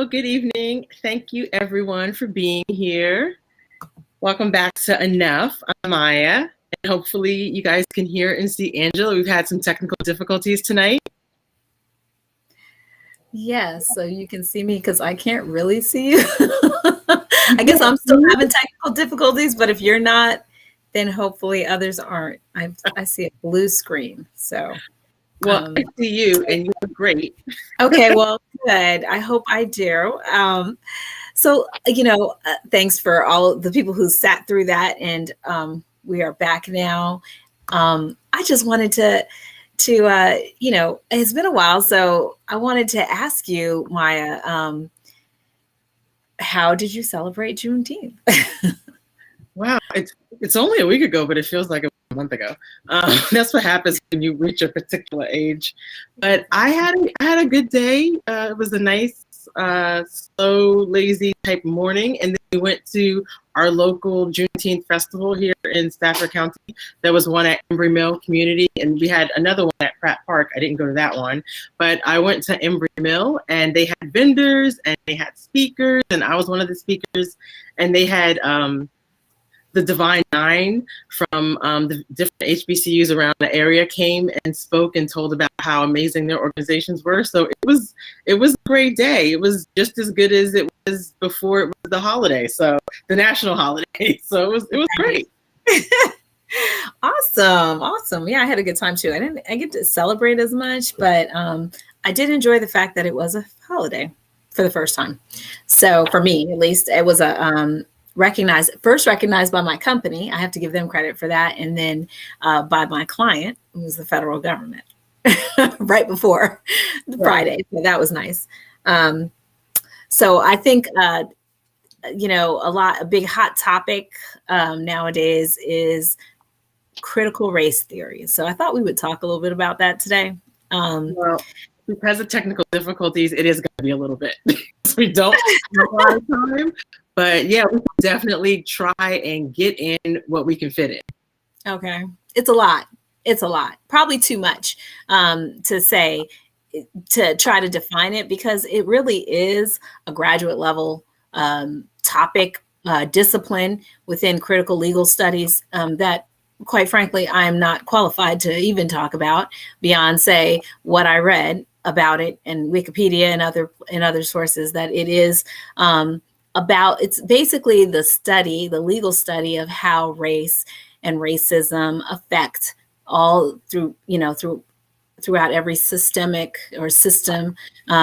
Hello, good evening. Thank you everyone for being here. Welcome back to Enough. I'm Maya, and hopefully you guys can hear and see Angela. We've had some technical difficulties tonight. Yes, so you can see me because I can't really see you. I guess I'm still having technical difficulties, but if you're not, then hopefully others aren't. I see a blue screen, so. Well, I see you, and you look great. Okay, well, good. I hope I do. So, thanks for all the people who sat through that, and we are back now. I just wanted to it's been a while, so I wanted to ask you, Maya, how did you celebrate Juneteenth? Wow, it's only a week ago, but it feels like a month ago. That's what happens when you reach a particular age. But I had a good day. It was a nice, slow, lazy type morning, and then we went to our local Juneteenth festival here in Stafford County. There was one at Embry Mill Community, and we had another one at Pratt Park. I didn't go to that one, but I went to Embry Mill, and they had vendors, and they had speakers, and I was one of the speakers, and they had the Divine Nine from the different HBCUs around the area came and spoke and told about how amazing their organizations were. So it was a great day. It was just as good as it was before it was the holiday, so the national holiday. So it was great. Awesome. Yeah, I had a good time too. I get to celebrate as much, but I did enjoy the fact that it was a holiday for the first time. So for me, at least, it was a recognized by my company. I have to give them credit for that. And then by my client, who was the federal government, right before Friday. So that was nice. So I think, a big hot topic nowadays is critical race theory. So I thought we would talk a little bit about that today. Well, because of technical difficulties, it is going to be a little bit. We don't have a lot of time. But yeah, we can definitely try and get in what we can fit in. Okay. It's a lot. Probably too much to say, to try to define it, because it really is a graduate level topic, discipline within critical legal studies that, quite frankly, I'm not qualified to even talk about beyond, say, what I read about it in Wikipedia and other sources, that it is it's basically the legal study of how race and racism affect all throughout every systemic or system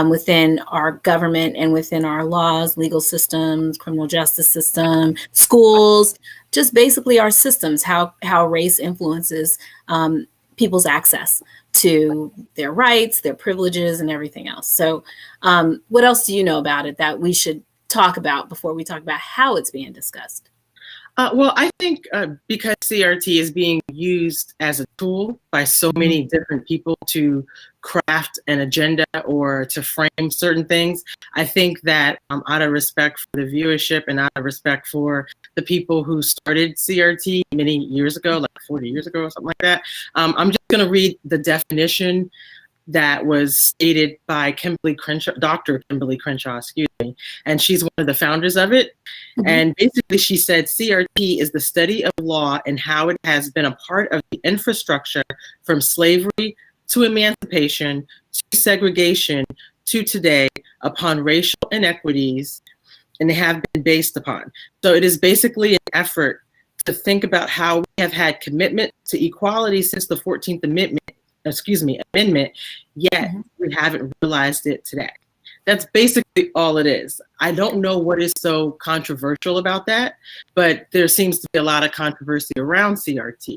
within our government and within our laws, legal systems, criminal justice system, schools, just basically our systems, how race influences people's access to their rights, their privileges, and everything else. So what else do you know about it that we should talk about before we talk about how it's being discussed? Well, I think because CRT is being used as a tool by so many different people to craft an agenda or to frame certain things, I think that out of respect for the viewership and out of respect for the people who started CRT many years ago, like 40 years ago or something like that, I'm just going to read the definition that was stated by Dr. Kimberly Crenshaw, and she's one of the founders of it. And basically she said, CRT is the study of law and how it has been a part of the infrastructure from slavery to emancipation to segregation to today upon racial inequities, and they have been based upon. So it is basically an effort to think about how we have had commitment to equality since the 14th Amendment, yet we haven't realized it today. That's basically all it is. I don't know what is so controversial about that, but there seems to be a lot of controversy around CRT.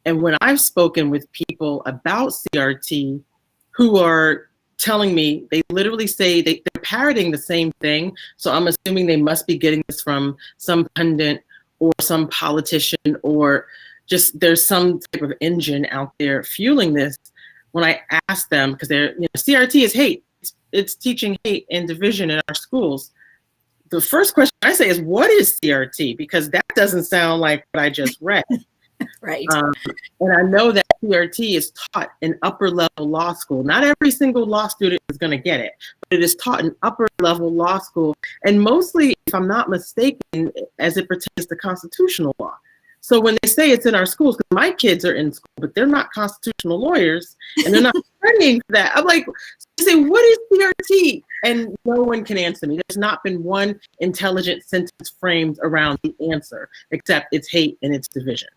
And when I've spoken with people about CRT who are telling me, they literally say they're parroting the same thing. So I'm assuming they must be getting this from some pundit or some politician, or just there's some type of engine out there fueling this. When I ask them, because CRT is hate. It's teaching hate and division in our schools. The first question I say is, what is CRT? Because that doesn't sound like what I just read. Right. And I know that CRT is taught in upper level law school. Not every single law student is going to get it, but it is taught in upper level law school. And mostly, if I'm not mistaken, as it pertains to constitutional law. So when they say it's in our schools, because my kids are in school, but they're not constitutional lawyers and they're not studying for that. I'm like, they say, what is CRT? And no one can answer me. There's not been one intelligent sentence framed around the answer, except it's hate and it's division.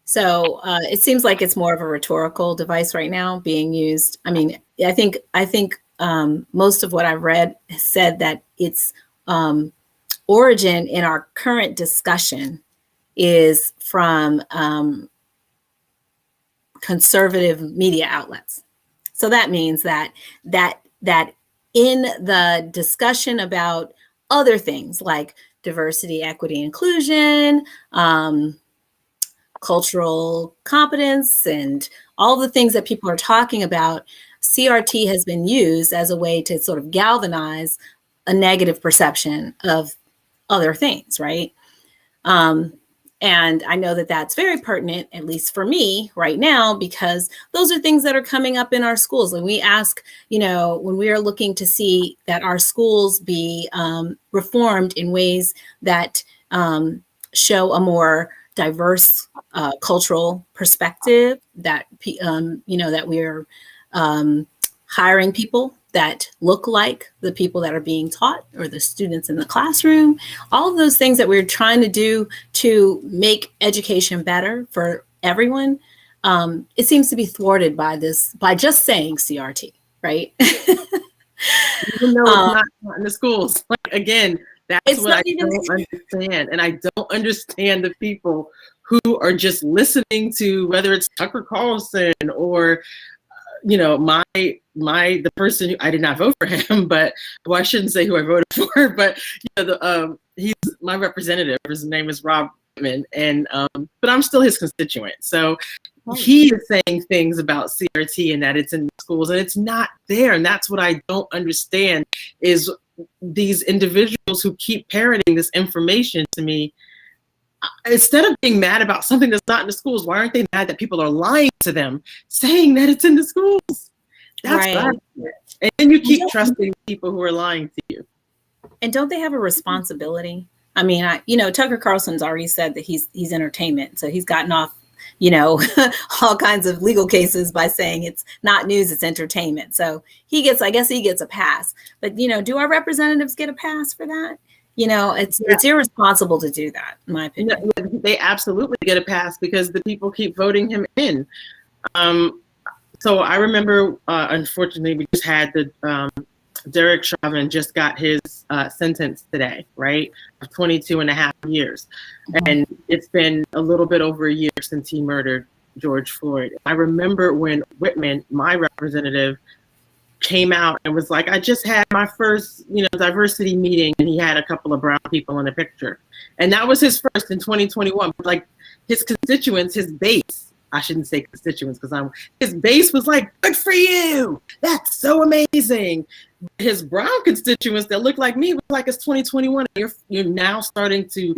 So it seems like it's more of a rhetorical device right now being used. I mean, I think most of what I've read said that its origin in our current discussion is from conservative media outlets. So that means that in the discussion about other things like diversity, equity, inclusion, cultural competence, and all the things that people are talking about, CRT has been used as a way to sort of galvanize a negative perception of other things, right? And I know that that's very pertinent, at least for me right now, because those are things that are coming up in our schools. And we ask, when we are looking to see that our schools be reformed in ways that show a more diverse cultural perspective, that that we're hiring people that look like the people that are being taught or the students in the classroom, all of those things that we're trying to do to make education better for everyone, it seems to be thwarted by just saying CRT, right? Even though it's not in the schools. Like, again, that's what I don't understand. And I don't understand the people who are just listening to, whether it's Tucker Carlson or the person who, I did not vote for him, but I shouldn't say who I voted for, but he's my representative. His name is Rob Whitman, and but I'm still his constituent. So he is saying things about CRT and that it's in schools, and it's not there. And that's what I don't understand is these individuals who keep parroting this information to me. Instead of being mad about something that's not in the schools, why aren't they mad that people are lying to them, saying that it's in the schools? That's right. And then you keep trusting people who are lying to you. And don't they have a responsibility? I mean, Tucker Carlson's already said that he's entertainment, so he's gotten off, all kinds of legal cases by saying it's not news, it's entertainment. So I guess he gets a pass. But do our representatives get a pass for that? It's irresponsible to do that, in my opinion. No, they absolutely get a pass because the people keep voting him in. So I remember, unfortunately, we just had Derek Chauvin just got his sentence today, right? Of 22 and a half years. Mm-hmm. And it's been a little bit over a year since he murdered George Floyd. I remember when Whitman, my representative, came out and was like, I just had my first, diversity meeting, and he had a couple of brown people in the picture. And that was his first in 2021. Like, his constituents, his base, I shouldn't say constituents because his base was like, good for you. That's so amazing. His brown constituents that look like me was like, it's 2021. And you're now starting to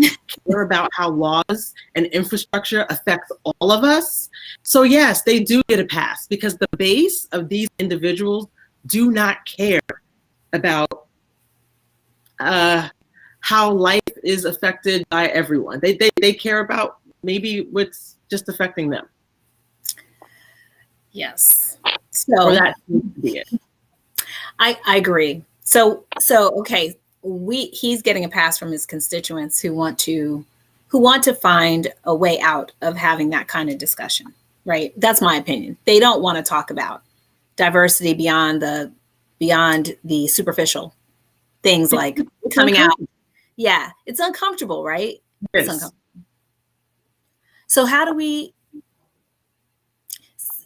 care about how laws and infrastructure affects all of us. So yes, they do get a pass because the base of these individuals do not care about how life is affected by everyone. They care about maybe what's just affecting them. Yes. So that seems to be it. I agree. So okay, he's getting a pass from his constituents who want to find a way out of having that kind of discussion, right? That's my opinion. They don't want to talk about diversity beyond the superficial things like coming out. Yeah, it's uncomfortable, right? Yes. It's uncomfortable. So how do we?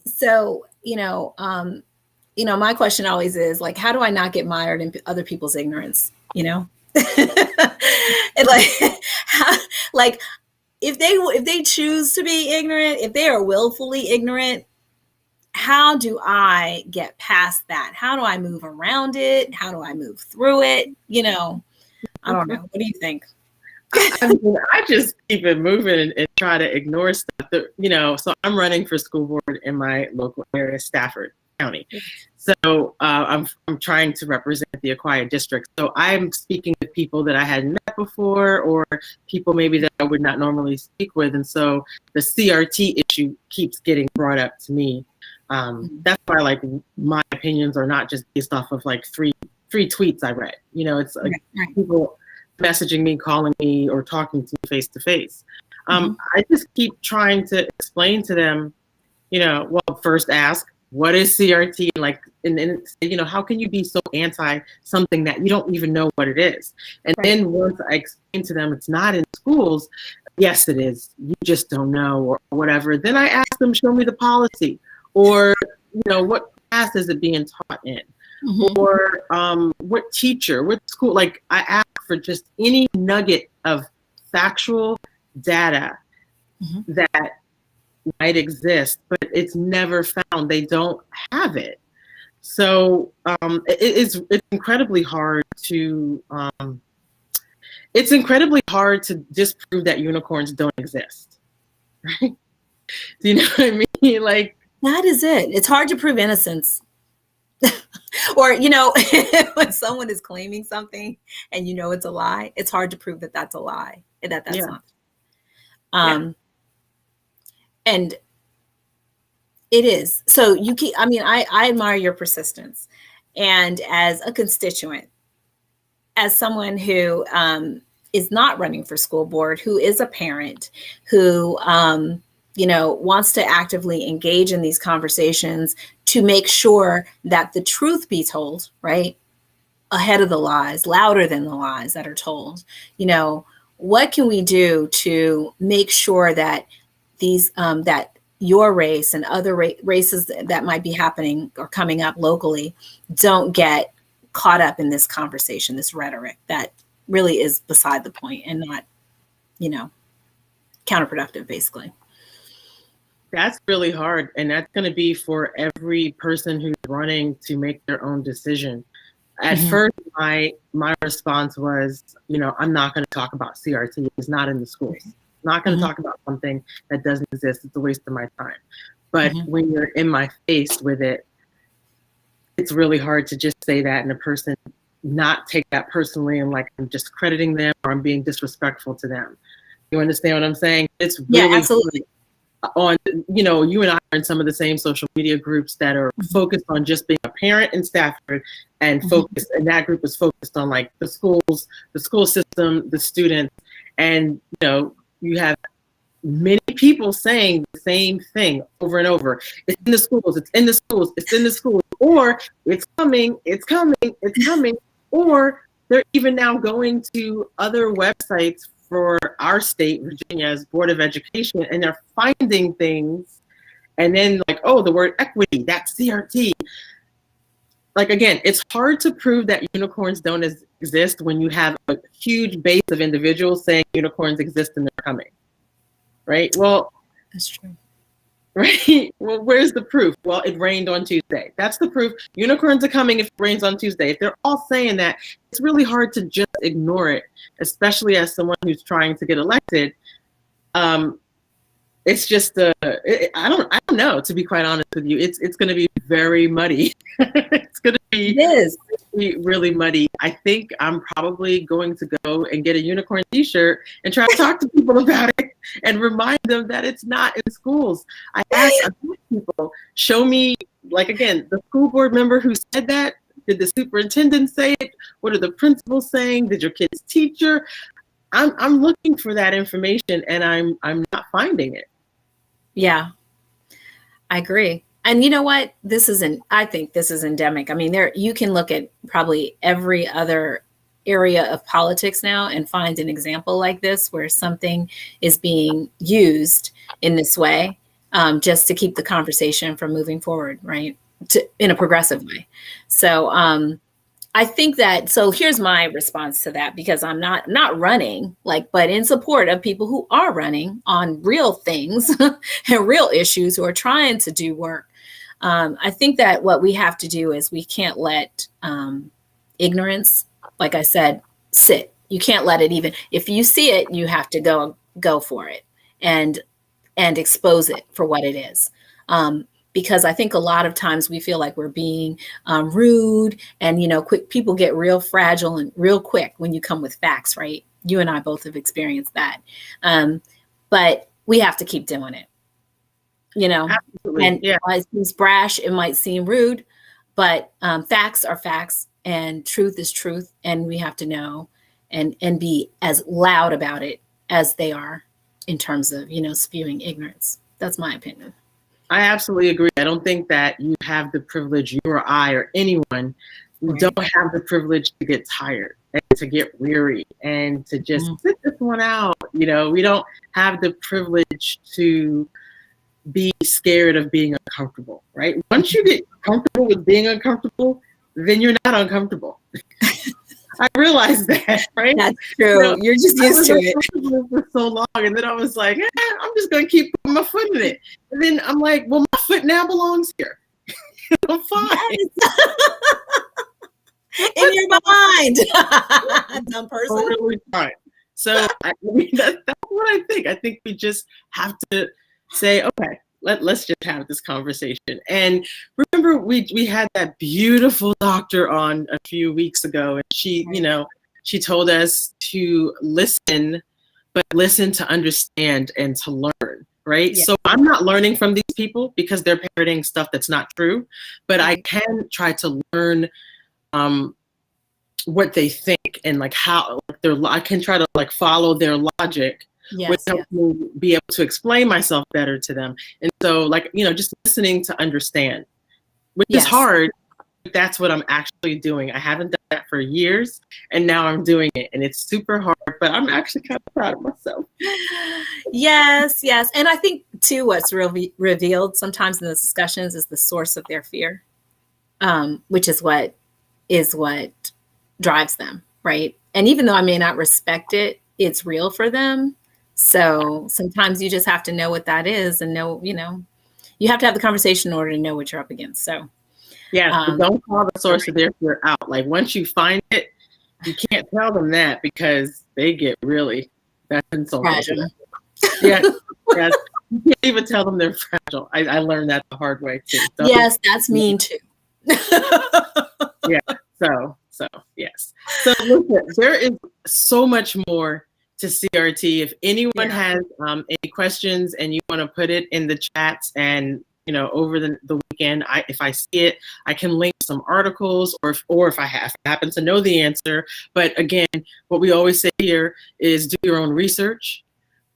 So my question always is like, how do I not get mired in other people's ignorance? And like if they choose to be ignorant, if they are willfully ignorant, how do I get past that? How do I move around it? How do I move through it? I don't know. What do you think? I just keep it moving and try to ignore stuff. So I'm running for school board in my local area, Stafford County. So I'm trying to represent the acquired district. So I'm speaking to people that I hadn't met before, or people maybe that I would not normally speak with. And so the CRT issue keeps getting brought up to me. That's why, like, my opinions are not just based off of like three tweets I read. It's like people messaging me, calling me, or talking to me face to face. I just keep trying to explain to them, well, first ask, what is CRT? And then, how can you be so anti something that you don't even know what it is? And then once I explain to them it's not in schools, yes, it is. You just don't know, or whatever. Then I ask them, show me the policy, or, what class is it being taught in? Or what teacher, what school? Like, I ask for just any nugget of factual data that might exist, but it's never found. They don't have it. So it's incredibly hard to disprove that unicorns don't exist. Right? Do you know what I mean? Like, that is it. It's hard to prove innocence. Or, when someone is claiming something and it's a lie, it's hard to prove that that's a lie, that's not. And it is. So I admire your persistence. And as a constituent, as someone who is not running for school board, who is a parent, who, wants to actively engage in these conversations to make sure that the truth be told, right? Ahead of the lies, louder than the lies that are told. What can we do to make sure that these, that your race and other races that might be happening or coming up locally don't get caught up in this conversation, this rhetoric that really is beside the point and not, counterproductive, basically? That's really hard. And that's going to be for every person who's running to make their own decision. At first, my response was, I'm not going to talk about CRT. It's not in the schools. I'm not going to talk about something that doesn't exist. It's a waste of my time. But when you're in my face with it, it's really hard to just say that and a person not take that personally and like I'm just crediting them or I'm being disrespectful to them. You understand what I'm saying? It's really absolutely. You and I are in some of the same social media groups that are focused on just being a parent in Stafford and and that group is focused on like the schools, the school system, the students. And, you have many people saying the same thing over and over. It's in the schools, it's in the schools, it's in the schools, or it's coming, it's coming, it's coming. Or they're even now going to other websites for our state, Virginia's Board of Education, and they're finding things and then like, oh, the word equity, that's CRT. Like, again, it's hard to prove that unicorns don't exist when you have a huge base of individuals saying unicorns exist and they're coming, right? Well, that's true. Right? Well, where's the proof? Well, it rained on Tuesday. That's the proof. Unicorns are coming if it rains on Tuesday. If they're all saying that, it's really hard to just ignore it, especially as someone who's trying to get elected. It's just I don't know, to be quite honest with you. It's going to be very muddy. It's going to be really muddy. I think I'm probably going to go and get a unicorn t-shirt and try to talk to people about it and remind them that it's not in schools. I asked people, show me, like, again, the school board member who said that. Did the superintendent say it? What are the principals saying? Did your kid's teacher? I'm looking for that information and I'm not finding it. Yeah, I agree. And you know what? I think this is endemic. I mean, you can look at probably every other area of politics now and find an example like this where something is being used in this way, just to keep the conversation from moving forward, right? In a progressive way. So I think that, so here's my response to that, because I'm not running, but in support of people who are running on real things and real issues, who are trying to do work. I think that what we have to do is we can't let ignorance, like I said, sit You can't let it even, if you see it, you have to go for it and expose it for what it is. Because I think a lot of times we feel like we're being rude, and, quick, people get real fragile and real quick when you come with facts, right? You and I both have experienced that. But we have to keep doing it, Absolutely. and it seems brash, it might seem rude, but facts are facts and truth is truth. And we have to know and be as loud about it as they are in terms of, spewing ignorance. That's my opinion. I absolutely agree. I don't think that you have the privilege, you or I or anyone, we don't have the privilege to get tired and to get weary and to just sit this one out. We don't have the privilege to be scared of being uncomfortable, right? Once you get comfortable with being uncomfortable, then you're not uncomfortable. I realized that, right? That's true. You're just used to it for so long, and then I was like, I'm just gonna keep putting my foot in it. And then I'm like, well, my foot now belongs here. I'm fine. In your mind, dumb person. Totally fine. So that's what I think. I think we just have to say, okay, let's just have this conversation. And remember, we had that beautiful doctor on a few weeks ago, and she, she told us to listen, but listen to understand and to learn, right? Yeah. So I'm not learning from these people because they're parroting stuff that's not true, but I can try to learn what they think and like how I can try to like follow their logic. Which helps me be able to explain myself better to them. And so, like, just listening to understand, which is hard, but that's what I'm actually doing. I haven't done that for years, and now I'm doing it, and it's super hard, but I'm actually kind of proud of myself. Yes. And I think, too, what's revealed sometimes in the discussions is the source of their fear, which is what drives them, right? And even though I may not respect it, it's real for them. So sometimes you just have to know what that is and know, you have to have the conversation in order to know what you're up against. So don't call the source of their fear out. Like once you find it, you can't tell them that because they get really, that's insulting. Yes. You can't even tell them they're fragile. I learned that the hard way too. So, yes, that's mean too. So yes. So listen, there is so much more to CRT. If anyone has any questions and you want to put it in the chats, and over the weekend, if I see it, I can link some articles, or if I happen to know the answer. But again, what we always say here is do your own research,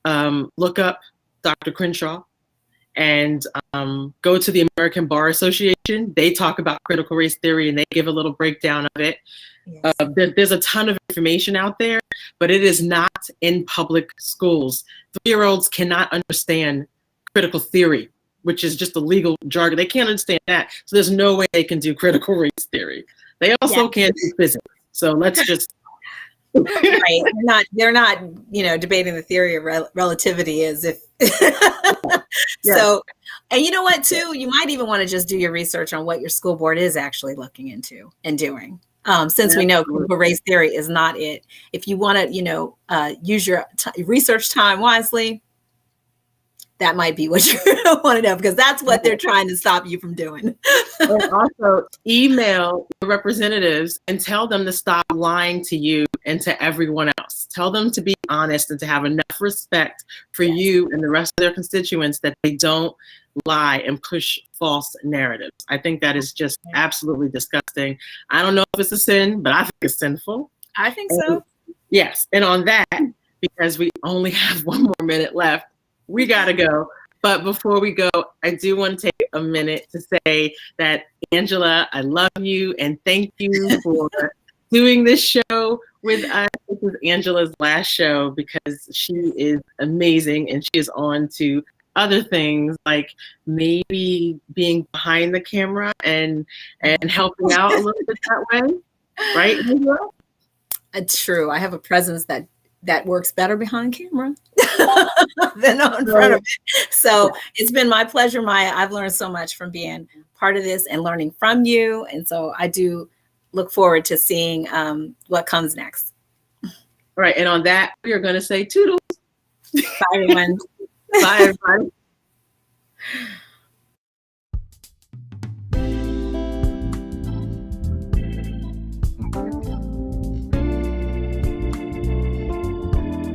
look up Dr. Crenshaw, and go to the American Bar Association. They talk about critical race theory and they give a little breakdown of it. Yes. There's a ton of information out there, but it is not in public schools. 3-year-olds cannot understand critical theory, which is just a legal jargon. They can't understand that. So there's no way they can do critical race theory. They also can't do physics. So let's just right. They're not, debating the theory of relativity as if So, and you know what too, you might even want to just do your research on what your school board is actually looking into and doing. Since we know critical race theory is not it. If you want to, use your research time wisely, that might be what you want to know, because that's what they're trying to stop you from doing. And also email your representatives and tell them to stop lying to you and to everyone else. Tell them to be honest and to have enough respect for you and the rest of their constituents that they don't lie and push false narratives. I think that is just absolutely disgusting. I don't know if it's a sin, but I think it's sinful. I think so. Yes. And on that, because we only have 1 more minute left, we got to go. But before we go, I do want to take a minute to say that, Angela, I love you and thank you for doing this show with us. This is Angela's last show because she is amazing and she is on to other things, like maybe being behind the camera and helping out a little bit that way. Right, Angela? True. I have a presence that works better behind camera than in front of it. So it's been my pleasure, Maya. I've learned so much from being part of this and learning from you. And so I do look forward to seeing what comes next. All right. And on that, we are going to say toodles. Bye, everyone. Bye, everybody.